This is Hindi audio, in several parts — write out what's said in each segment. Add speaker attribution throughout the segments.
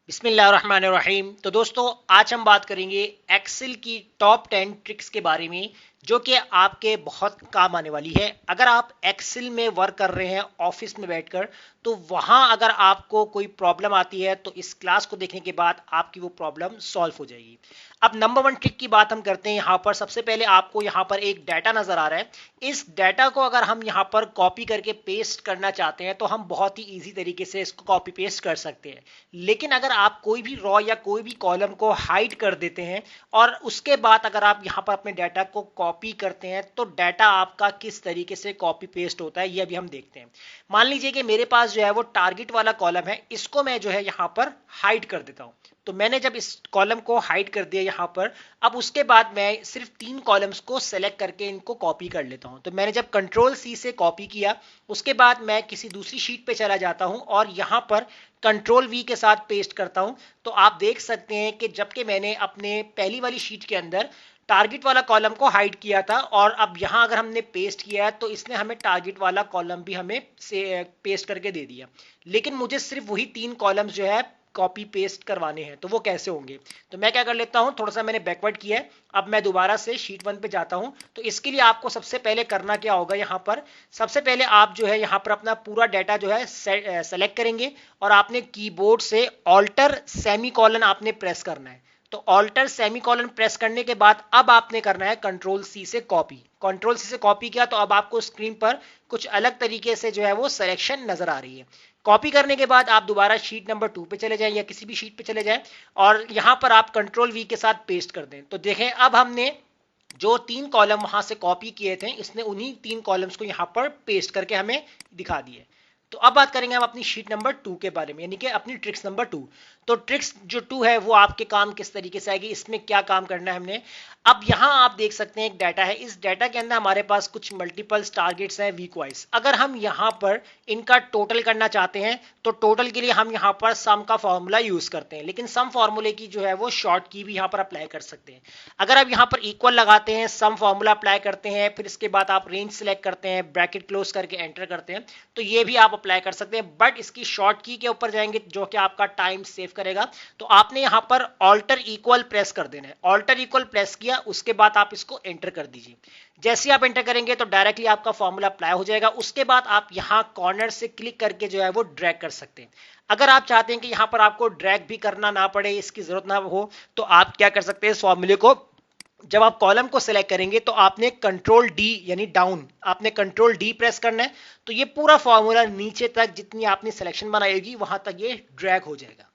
Speaker 1: बिस्मिल्लाहिर्रहमानिर्रहीम। तो दोस्तों, आज हम बात करेंगे एक्सेल की टॉप 10 ट्रिक्स के बारे में जो कि आपके बहुत काम आने वाली है। अगर आप एक्सेल में वर्क कर रहे हैं ऑफिस में बैठकर, तो वहां अगर आपको कोई प्रॉब्लम आती है तो इस क्लास को देखने के बाद आपकी वो प्रॉब्लम सॉल्व हो जाएगी। अब नंबर 1 ट्रिक की बात हम करते हैं। यहाँ पर सबसे पहले आपको यहाँ पर एक डाटा नजर आ रहा है। इस डाटा को अगर हम यहाँ पर कॉपी करके पेस्ट करना चाहते हैं तो हम बहुत ही इजी तरीके से इसको कॉपी पेस्ट कर सकते हैं। लेकिन अगर आप कोई भी रॉ या कोई भी कॉलम को हाइड कर देते हैं और उसके बाद अगर आप यहाँ पर अपने डाटा को कॉपी करते हैं तो डाटा आपका किस तरीके से कॉपी पेस्ट होता है ये अभी हम देखते हैं। मान लीजिए कि मेरे पास जो है वो टारगेट वाला कॉलम है, इसको मैं जो है यहाँ पर हाइड कर देता हूं। तो मैंने जब इस कॉलम को हाइड कर दिया यहाँ पर, अब उसके बाद मैं सिर्फ 3 कॉलम्स को सेलेक्ट करके इनको कॉपी कर लेता हूं। तो मैंने जब कंट्रोल सी से कॉपी किया, उसके बाद मैं किसी दूसरी शीट पे चला जाता हूं और यहां पर कंट्रोल वी के साथ पेस्ट करता हूं। तो आप देख सकते हैं कि जबकि मैंने अपने पहली वाली शीट के अंदर टारगेट वाला कॉलम को हाइड किया था और अब यहां अगर हमने पेस्ट किया है तो इसने हमें टारगेट वाला कॉलम भी हमें से पेस्ट करके दे दिया। लेकिन मुझे सिर्फ वही 3 कॉलम्स जो है कॉपी पेस्ट करवाने हैं, तो वो कैसे होंगे? तो मैं क्या कर लेता हूं, थोड़ा सा मैंने बैकवर्ड किया है। अब मैं दोबारा से शीट 1 पे जाता हूं। तो इसके लिए आपको सबसे पहले करना क्या होगा, यहाँ पर सबसे पहले आप जो है यहाँ पर अपना पूरा डाटा जो है सेलेक्ट करेंगे और आपने कीबोर्ड से ऑल्टर सेमीकोलन आपने प्रेस करना है। तो ऑल्टर सेमीकोलन प्रेस करने के बाद अब आपने करना है कंट्रोल सी से कॉपी। कंट्रोल सी से कॉपी किया तो अब आपको स्क्रीन पर कुछ अलग तरीके से जो है वो सिलेक्शन नजर आ रही है। कॉपी करने के बाद आप दोबारा शीट नंबर 2 पे चले जाएं या किसी भी शीट पे चले जाएं और यहां पर आप कंट्रोल वी के साथ पेस्ट कर दें। तो देखें, अब हमने जो 3 कॉलम वहां से कॉपी किए थे, इसने उन्हीं 3 कॉलम्स को यहां पर पेस्ट करके हमें दिखा दिए। तो अब बात करेंगे हम अपनी शीट नंबर 2 के बारे में, यानी कि अपनी ट्रिक्स नंबर 2। तो ट्रिक्स जो 2 है वो आपके काम किस तरीके से आएगी, इसमें क्या काम करना है हमने। अब यहां आप देख सकते हैं एक डाटा है। इस डाटा के अंदर हमारे पास कुछ मल्टीपल टारगेट्स हैं वीक वाइज। अगर हम यहां पर इनका टोटल करना चाहते हैं तो टोटल के लिए हम यहां पर सम का फॉर्मूला यूज करते हैं, लेकिन सम फॉर्मूले की जो है वो शॉर्ट की भी यहां पर अप्लाई कर सकते हैं। अगर आप यहां पर इक्वल लगाते हैं, सम फॉर्मूला अप्लाई करते हैं, फिर इसके बाद आप रेंज सिलेक्ट करते हैं, ब्रैकेट क्लोज करके एंटर करते हैं, तो ये भी आप अप्लाई कर सकते हैं। बट इसकी शॉर्ट की के ऊपर जाएंगे जो कि आपका टाइम सेव करेगा। तो आपने यहां पर ऑल्टर इक्वल प्रेस कर देना है। ऑल्टर इक्वल प्रेस किया, उसके बाद आप इसको एंटर कर दीजिए। जैसे आप एंटर करेंगे तो डायरेक्टली आपका फॉर्मूला अप्लाई हो जाएगा। उसके बाद आप यहां कॉर्नर से क्लिक करके जो है वो ड्रैग कर सकते हैं। अगर आप चाहते हैं कि यहां पर आपको ड्रैग भी करना ना पड़े, इसकी जरूरत ना हो, तो आप क्या कर सकते हैं, इस फॉर्मूले को जब आप कॉलम को सिलेक्ट करेंगे तो आपने कंट्रोल डी यानी डाउन, आपने कंट्रोल डी प्रेस करना है। तो ये पूरा फॉर्मूला नीचे तक जितनी आपने सिलेक्शन बनाई होगी वहां तक ये ड्रैग हो जाएगा।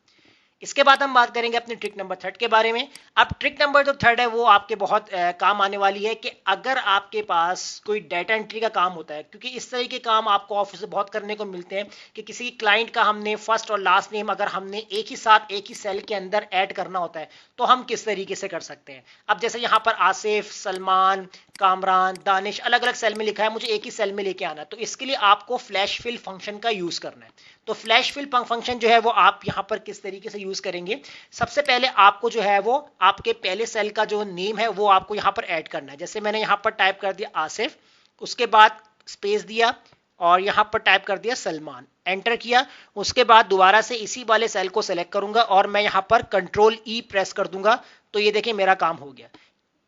Speaker 1: इसके बाद हम बात करेंगे अपने ट्रिक नंबर 3 के बारे में। अब ट्रिक नंबर जो 3 है वो आपके बहुत काम आने वाली है कि अगर आपके पास कोई डाटा एंट्री का काम होता है, क्योंकि इस तरह के काम आपको ऑफिस में बहुत करने को मिलते हैं कि किसी क्लाइंट का हमने फर्स्ट और लास्ट नेम अगर हमने एक ही साथ एक ही सेल के अंदर ऐड करना होता है तो हम किस तरीके से कर सकते हैं। अब जैसे यहाँ पर आसिफ, सलमान, कामरान, दानिश अलग अलग सेल में लिखा है, मुझे एक ही सेल में लेके आना है। तो इसके लिए आपको फ्लैश फिल फंक्शन का यूज करना है। तो फ्लैश फिल फंक्शन जो है वो आप यहां पर किस तरीके से यूज करेंगे, सबसे पहले आपको जो है वो आपके पहले सेल का जो नेम है वो आपको यहां पर ऐड करना है। जैसे मैंने यहां पर टाइप कर दिया आसिफ, उसके बाद स्पेस दिया और यहां पर टाइप कर दिया सलमान, एंटर किया। उसके बाद दोबारा से इसी वाले सेल को सेलेक्ट करूंगा और मैं यहां पर कंट्रोल ई प्रेस कर दूंगा। तो ये देखिए मेरा काम हो गया।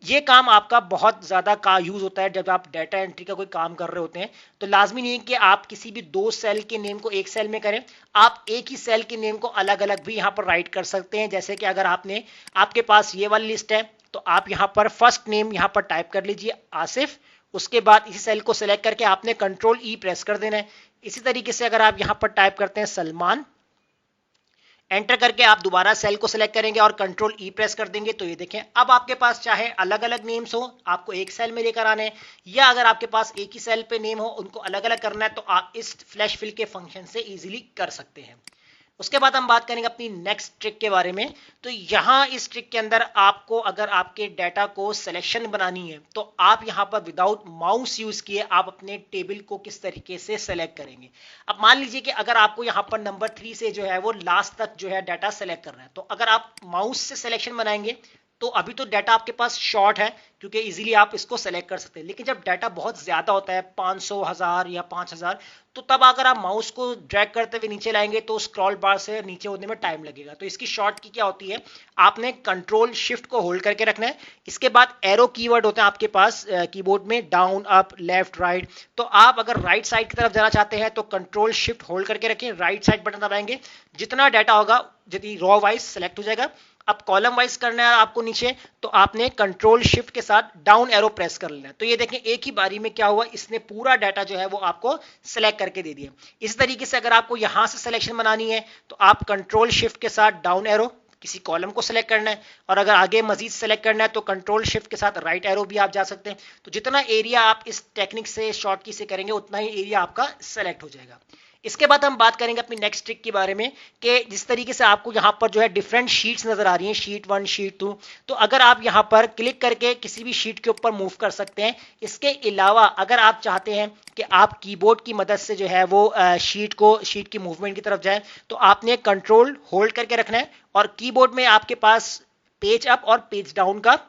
Speaker 1: ये काम आपका बहुत ज्यादा का यूज होता है जब आप डाटा एंट्री का कोई काम कर रहे होते हैं। तो लाजमी नहीं है कि आप किसी भी 2 सेल के नेम को एक सेल में करें, आप एक ही सेल के नेम को अलग अलग भी यहां पर राइट कर सकते हैं। जैसे कि अगर आपके पास ये वाली लिस्ट है तो आप यहां पर फर्स्ट नेम यहां पर टाइप कर लीजिए आसिफ, उसके बाद इसी सेल को सिलेक्ट करके आपने कंट्रोल ई प्रेस कर देना है। इसी तरीके से अगर आप यहां पर टाइप करते हैं सलमान, एंटर करके आप दोबारा सेल को सिलेक्ट करेंगे और कंट्रोल ई प्रेस कर देंगे। तो ये देखें अब आपके पास चाहे अलग अलग नेम्स हो, आपको एक सेल में लेकर आने, या अगर आपके पास एक ही सेल पे नेम हो उनको अलग अलग करना है, तो आप इस फ्लैश फिल के फंक्शन से इजीली कर सकते हैं। उसके बाद हम बात करेंगे अपनी नेक्स्ट ट्रिक के बारे में। तो यहां इस ट्रिक के अंदर आपको अगर आपके डाटा को सिलेक्शन बनानी है तो आप यहां पर विदाउट माउस यूज किए आप अपने टेबल को किस तरीके से सेलेक्ट करेंगे। अब मान लीजिए कि अगर आपको यहां पर नंबर 3 से जो है वो लास्ट तक जो है डाटा सेलेक्ट करना है, तो अगर आप माउस से सिलेक्शन बनाएंगे तो अभी तो डाटा आपके पास शॉर्ट है क्योंकि इजीली आप इसको सेलेक्ट कर सकते हैं। लेकिन जब डाटा बहुत ज्यादा होता है 500, 1000 या 5000, तो तब अगर आप माउस को ड्रैग करते हुए नीचे लाएंगे तो स्क्रॉल बार से नीचे होने में टाइम लगेगा। तो इसकी शॉर्ट की क्या होती है, आपने कंट्रोल शिफ्ट को होल्ड करके रखना है, इसके बाद एरो कीवर्ड होते हैं आपके पास कीबोर्ड में, डाउन अप लेफ्ट राइट। तो आप अगर राइट साइड की तरफ जाना चाहते हैं तो कंट्रोल शिफ्ट होल्ड करके रखें, राइट साइड बटन दबाएंगे, जितना डाटा होगा जितनी रो वाइज सेलेक्ट हो जाएगा। अब कॉलम वाइज करना है आपको नीचे, तो आपने कंट्रोल शिफ्ट के साथ डाउन एरो प्रेस कर लेना है। तो ये देखें एक ही बारी में क्या हुआ, इसने पूरा डाटा जो है वो आपको सेलेक्ट करके दे दिया। इस तरीके से अगर आपको यहां से सिलेक्शन बनानी है तो आप कंट्रोल शिफ्ट के साथ डाउन एरो किसी कॉलम को सेलेक्ट करना है, और अगर आगे मजीद सेलेक्ट करना है तो कंट्रोल शिफ्ट के साथ राइट एरो भी आप जा सकते हैं। तो जितना एरिया आप इस टेक्निक से शॉर्ट की से करेंगे उतना ही एरिया आपका सेलेक्ट हो जाएगा। इसके बाद हम बात करेंगे अपनी नेक्स्ट ट्रिक के बारे में कि जिस तरीके से आपको यहाँ पर जो है डिफरेंट शीट्स नजर आ रही हैं, शीट 1 शीट 2, तो अगर आप यहाँ पर क्लिक करके किसी भी शीट के ऊपर मूव कर सकते हैं। इसके अलावा अगर आप चाहते हैं कि आप कीबोर्ड की मदद से जो है वो शीट की मूवमेंट की तरफ जाए, तो आपने कंट्रोल होल्ड करके रखना है और कीबोर्ड में आपके पास पेज अप और पेज डाउन का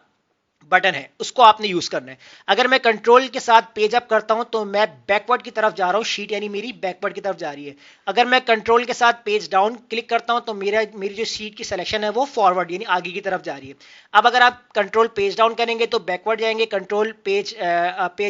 Speaker 1: बटन है, उसको आपने यूज करना है। अगर मैं कंट्रोल के साथ पेज अप करता हूं तो मैं बैकवर्ड की तरफ जा रहा हूं, शीट यानी मेरी बैकवर्ड की तरफ जा रही है। अगर मैं कंट्रोल के साथ पेज डाउन क्लिक करता हूं तो मेरी जो शीट की सिलेक्शन है वो फॉरवर्ड यानी आगे की तरफ जा रही है। अब अगर आप कंट्रोल पेज डाउन करेंगे तो बैकवर्ड जाएंगे, कंट्रोल पेज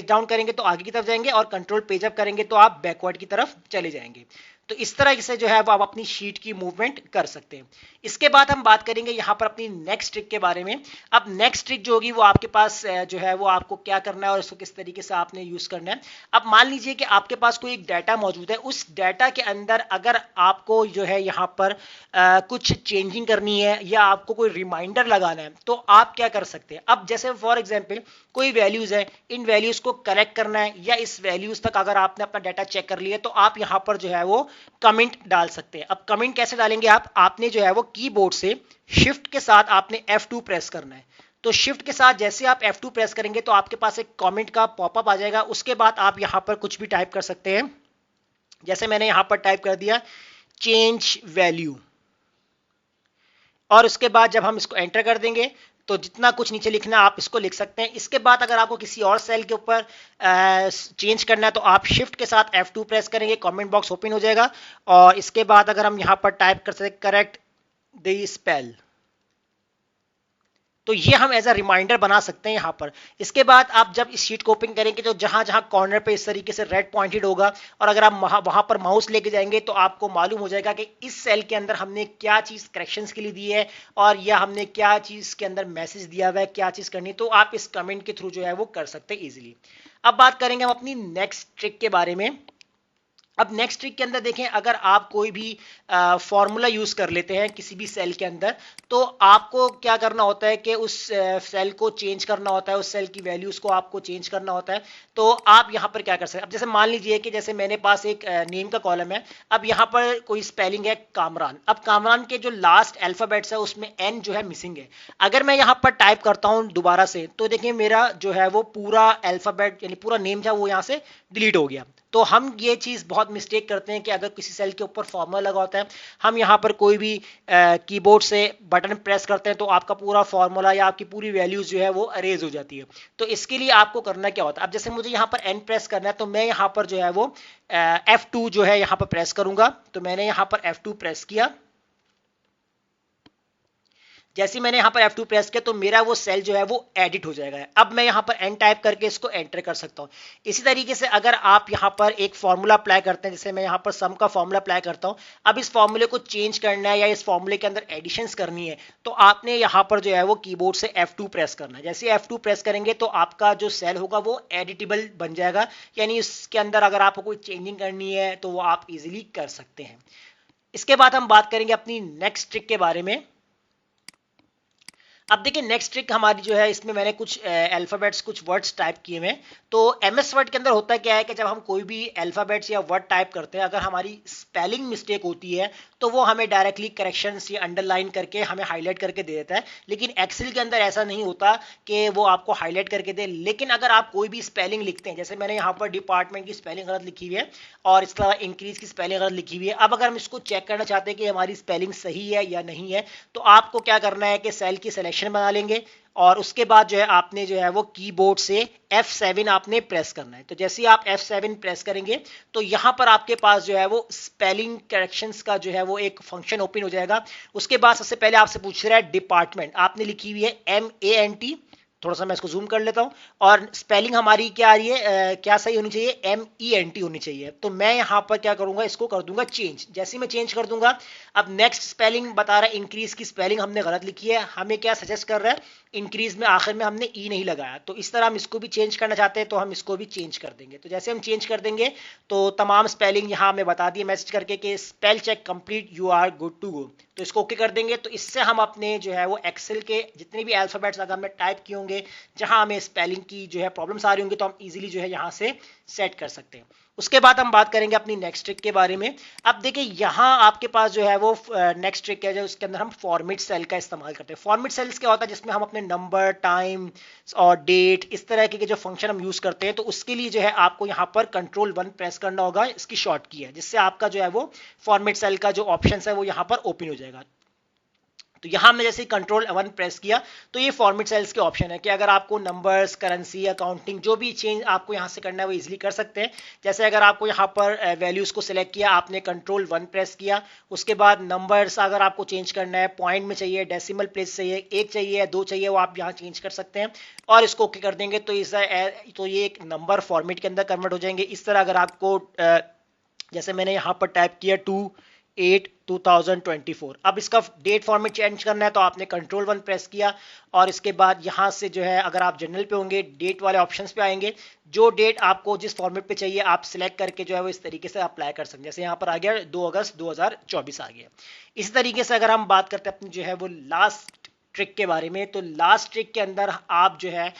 Speaker 1: डाउन करेंगे तो आगे की तरफ जाएंगे, और कंट्रोल पेज अप करेंगे तो आप बैकवर्ड की तरफ चले जाएंगे। तो इस तरह से जो है वो आप अपनी शीट की मूवमेंट कर सकते हैं। इसके बाद हम बात करेंगे यहाँ पर अपनी नेक्स्ट ट्रिक के बारे में। अब नेक्स्ट ट्रिक जो होगी वो आपके पास जो है वो आपको क्या करना है और उसको किस तरीके से आपने यूज करना है। अब मान लीजिए कि आपके पास कोई एक डाटा मौजूद है, उस डाटा के अंदर अगर आपको जो है यहाँ पर कुछ चेंजिंग करनी है या आपको कोई रिमाइंडर लगाना है तो आप क्या कर सकते हैं। अब जैसे फॉर एग्जाम्पल कोई वैल्यूज है, इन वैल्यूज को करेक्ट करना है या इस वैल्यूज तक अगर आपने अपना डाटा चेक कर लिया तो आप यहाँ पर जो है वो कमेंट डाल सकते हैं। अब कमेंट कैसे डालेंगे आपने जो है वो कीबोर्ड से शिफ्ट के साथ आपने F2 प्रेस करना है। तो शिफ्ट के साथ जैसे आप F2 प्रेस करेंगे तो आपके पास एक कमेंट का पॉपअप आ जाएगा। उसके बाद आप यहां पर कुछ भी टाइप कर सकते हैं, जैसे मैंने यहां पर टाइप कर दिया चेंज वैल्यू, और उसके बाद जब हम इसको एंटर कर देंगे तो जितना कुछ नीचे लिखना है आप इसको लिख सकते हैं। इसके बाद अगर आपको किसी और सेल के ऊपर चेंज करना है तो आप शिफ्ट के साथ F2 प्रेस करेंगे, कमेंट बॉक्स ओपन हो जाएगा, और इसके बाद अगर हम यहां पर टाइप कर सकते करेक्ट द स्पेल, तो ये हम एज अ रिमाइंडर बना सकते हैं यहाँ पर। इसके बाद आप जब इस शीट को ओपन करेंगे तो जहां जहां कॉर्नर पे इस तरीके से रेड पॉइंटेड होगा और अगर आप वहां पर माउस लेके जाएंगे तो आपको मालूम हो जाएगा कि इस सेल के अंदर हमने क्या चीज करेक्शंस के लिए दी है और या हमने क्या चीज के अंदर मैसेज दिया हुआ है, क्या चीज करनी है। तो आप इस कमेंट के थ्रू जो है वो कर सकते हैं इजिली। अब बात करेंगे हम अपनी नेक्स्ट ट्रिक के बारे में। अब नेक्स्ट ट्रिक के अंदर देखें, अगर आप कोई भी फॉर्मूला यूज कर लेते हैं किसी भी सेल के अंदर तो आपको क्या करना होता है कि उस सेल को चेंज करना होता है, उस सेल की वैल्यूज को आपको चेंज करना होता है। तो आप यहां पर क्या कर सकते हैं, अब जैसे मान लीजिए कि जैसे मेरे पास एक नेम का कॉलम है, अब यहां पर कोई स्पेलिंग है कामरान। अब कामरान के जो लास्ट अल्फाबेट्स है उसमें एन जो है मिसिंग है। अगर मैं यहां पर टाइप करता हूं दोबारा से तो देखिए मेरा जो है वो पूरा अल्फाबेट यानी पूरा नेम था वो यहां से डिलीट हो गया। तो हम ये चीज बहुत मिस्टेक करते हैं कि अगर किसी सेल के ऊपर फॉर्मूला लगा होता है, हम यहाँ पर कोई भी कीबोर्ड से बटन प्रेस करते हैं तो आपका पूरा फॉर्मूला या आपकी पूरी वैल्यूज जो है वो अरेज हो जाती है। तो इसके लिए आपको करना क्या होता है, अब जैसे मुझे यहाँ पर एन प्रेस करना है तो मैं यहाँ पर जो है वो F2 जो है यहाँ पर प्रेस करूंगा। तो मैंने यहाँ पर F2 प्रेस किया, जैसे मैंने यहां पर F2 प्रेस किया तो मेरा वो सेल जो है वो एडिट हो जाएगा। अब मैं यहां पर एन टाइप करके इसको एंटर कर सकता हूं। इसी तरीके से अगर आप यहां पर एक फॉर्मूला अप्लाई करते हैं, जैसे मैं यहां पर सम का फॉर्मूला अप्लाई करता हूं, अब इस फॉर्मूले को चेंज करना है या इस फॉर्मूले के अंदर एडिशंस करनी है तो आपने यहां पर जो है वो कीबोर्ड से F2 प्रेस करना है। जैसे F2 प्रेस करेंगे तो आपका जो सेल होगा वो एडिटेबल बन जाएगा, यानी इसके अंदर अगर आपको कोई चेंजिंग करनी है तो वो आप इजिली कर सकते हैं। इसके बाद हम बात करेंगे अपनी नेक्स्ट ट्रिक के बारे में। अब देखिए नेक्स्ट ट्रिक हमारी जो है इसमें मैंने कुछ अल्फाबेट्स कुछ वर्ड्स टाइप किए हुए हैं। तो एमएस वर्ड के अंदर होता क्या है कि जब हम कोई भी अल्फाबेट्स या वर्ड टाइप करते हैं, अगर हमारी स्पेलिंग मिस्टेक होती है तो वो हमें डायरेक्टली करेक्शंस या अंडरलाइन करके हमें हाईलाइट करके दे देता है। लेकिन एक्सेल के अंदर ऐसा नहीं होता कि वो आपको हाईलाइट करके दे। लेकिन अगर आप कोई भी स्पेलिंग लिखते हैं, जैसे मैंने यहाँ पर डिपार्टमेंट की स्पेलिंग गलत लिखी हुई है और इसके अलावा इंक्रीज की स्पेलिंग गलत लिखी हुई है, अब अगर हम इसको चेक करना चाहते हैं कि हमारी स्पेलिंग सही है या नहीं है तो आपको क्या करना है कि सेल की सिलेक्शन बना लेंगे और उसके बाद जो है आपने जो है वो कीबोर्ड से F7 आपने प्रेस करना है। तो जैसे ही आप F7 प्रेस करेंगे तो यहाँ पर आपके पास जो है वो स्पेलिंग करेक्शंस का जो है वो एक फंक्शन ओपन हो जाएगा। उसके बाद सबसे पहले आपसे पूछ रहा है डिपार्टमेंट, आपने लिखी हुई है MANT, थोड़ा सा मैं इसको जूम कर लेता हूं, और स्पेलिंग हमारी क्या आ रही है, क्या सही होनी चाहिए, MENT होनी चाहिए। तो मैं यहां पर क्या करूंगा, इसको कर दूंगा चेंज। जैसे ही मैं चेंज कर दूंगा, अब नेक्स्ट स्पेलिंग बता रहा है इंक्रीज की स्पेलिंग हमने गलत लिखी है, हमें क्या सजेस्ट कर रहा है, इंक्रीज में आखिर में हमने ई नहीं लगाया। तो इस तरह हम इसको भी चेंज करना चाहते हैं तो हम इसको भी चेंज कर देंगे। तो जैसे हम चेंज कर देंगे तो तमाम स्पेलिंग यहाँ हमें बता दिए मैसेज करके कि spell check complete, you are good to go. तो इसको ओके कर देंगे। तो इससे हम अपने जो है वो एक्सेल के जितने भी अल्फाबेट्स अगर हमने टाइप किए होंगे जहां हमें स्पेलिंग की जो है प्रॉब्लम्स आ रही होंगी तो हम इजीली जो है यहाँ से सेट कर सकते हैं। उसके बाद हम बात करेंगे अपनी नेक्स्ट ट्रिक के बारे में। अब देखिए यहाँ आपके पास जो है वो नेक्स्ट ट्रिक है जो उसके अंदर हम फॉर्मेट सेल का इस्तेमाल करते हैं। फॉर्मेट सेल्स क्या होता है, जिसमें हम अपने नंबर, टाइम और डेट, इस तरह के जो फंक्शन हम यूज करते हैं। तो उसके लिए जो है आपको यहाँ पर Ctrl+1 प्रेस करना होगा, इसकी शॉर्ट की है, जिससे आपका जो है वो फॉर्मेट सेल का जो ऑप्शन है वो यहाँ पर ओपन हो जाएगा। तो यहां मैं जैसे Ctrl+1 प्रेस किया तो ये फॉर्मेट सेल्स के ऑप्शन है कि अगर आपको नंबर्स, करेंसी, अकाउंटिंग जो भी चेंज आपको यहां से करना है वो इजीली कर सकते हैं। जैसे अगर आपको यहां पर वैल्यूज को सिलेक्ट किया, आपने Ctrl+1 प्रेस किया, उसके बाद नंबर्स अगर आपको चेंज करना है, पॉइंट में चाहिए, डेसिमल प्लेस चाहिए, एक चाहिए, दो चाहिए, वो आप यहाँ चेंज कर सकते हैं और इसको ओके कर देंगे तो ये एक नंबर फॉर्मेट के अंदर कन्वर्ट हो जाएंगे। इस तरह अगर आपको जैसे मैंने यहाँ पर टाइप किया 2/8/2024, अब इसका डेट फॉर्मेट चेंज करना है तो आपने Ctrl+1 प्रेस किया और इसके बाद यहाँ से जो है अगर आप जनरल पे होंगे डेट वाले ऑप्शंस पे आएंगे, जो डेट आपको जिस फॉर्मेट पे चाहिए आप सिलेक्ट करके जो है वो इस तरीके से अप्लाई कर सकते हैं। जैसे यहाँ पर आ गया 2 अगस्त 2024 आ गया। इस तरीके से अगर हम बात करते हैं अपनी जो है वो लास्ट ट्रिक के बारे में, तो लास्ट ट्रिक के अंदर आप जो है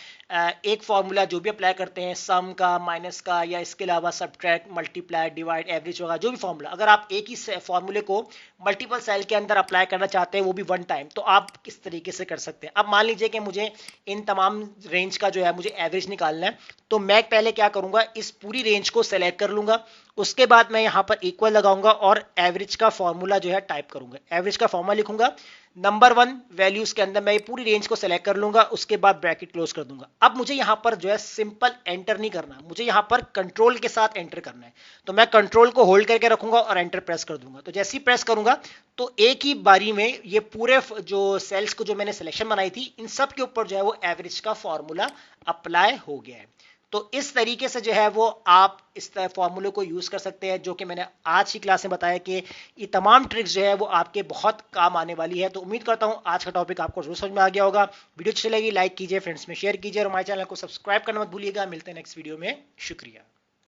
Speaker 1: एक फॉर्मूला जो भी अप्लाई करते हैं, सम का, माइनस का, या इसके अलावा सब्ट्रैक्ट, मल्टीप्लाई, डिवाइड, एवरेज होगा, जो भी फॉर्मूला, अगर आप एक ही फॉर्मूले को मल्टीपल सेल के अंदर अप्लाई करना चाहते हैं वो भी वन टाइम, तो आप किस तरीके से कर सकते हैं। अब मान लीजिए कि मुझे इन तमाम रेंज का जो है मुझे एवरेज निकालना है, तो मैं पहले क्या करूंगा, इस पूरी रेंज को सेलेक्ट कर लूंगा, उसके बाद मैं यहाँ पर इक्वल लगाऊंगा और एवरेज का फॉर्मूला जो है टाइप करूंगा, एवरेज का फॉर्मूला लिखूंगा, नंबर 1 वैल्यूज के अंदर मैं ये पूरी रेंज को सेलेक्ट कर लूंगा, उसके बाद ब्रैकेट क्लोज कर दूंगा। अब मुझे यहां पर जो है सिंपल एंटर नहीं करना, मुझे यहां पर कंट्रोल के साथ एंटर करना है। तो मैं कंट्रोल को होल्ड करके रखूंगा और एंटर प्रेस कर दूंगा। तो जैसे ही प्रेस करूंगा तो एक ही बारी में ये पूरे जो सेल्स को जो मैंने सिलेक्शन बनाई थी इन सब के ऊपर जो है वो एवरेज का फॉर्मूला अप्लाई हो गया है। तो इस तरीके से जो है वो आप इस फॉर्मूले को यूज कर सकते हैं, जो कि मैंने आज की क्लास में बताया कि ये तमाम ट्रिक्स जो है वो आपके बहुत काम आने वाली है। तो उम्मीद करता हूं आज का टॉपिक आपको जरूर समझ में आ गया होगा। वीडियो अच्छी लगी लाइक कीजिए, फ्रेंड्स में शेयर कीजिए और हमारे चैनल को सब्सक्राइब करना मत भूलिएगा। मिलते हैं नेक्स्ट वीडियो में, शुक्रिया।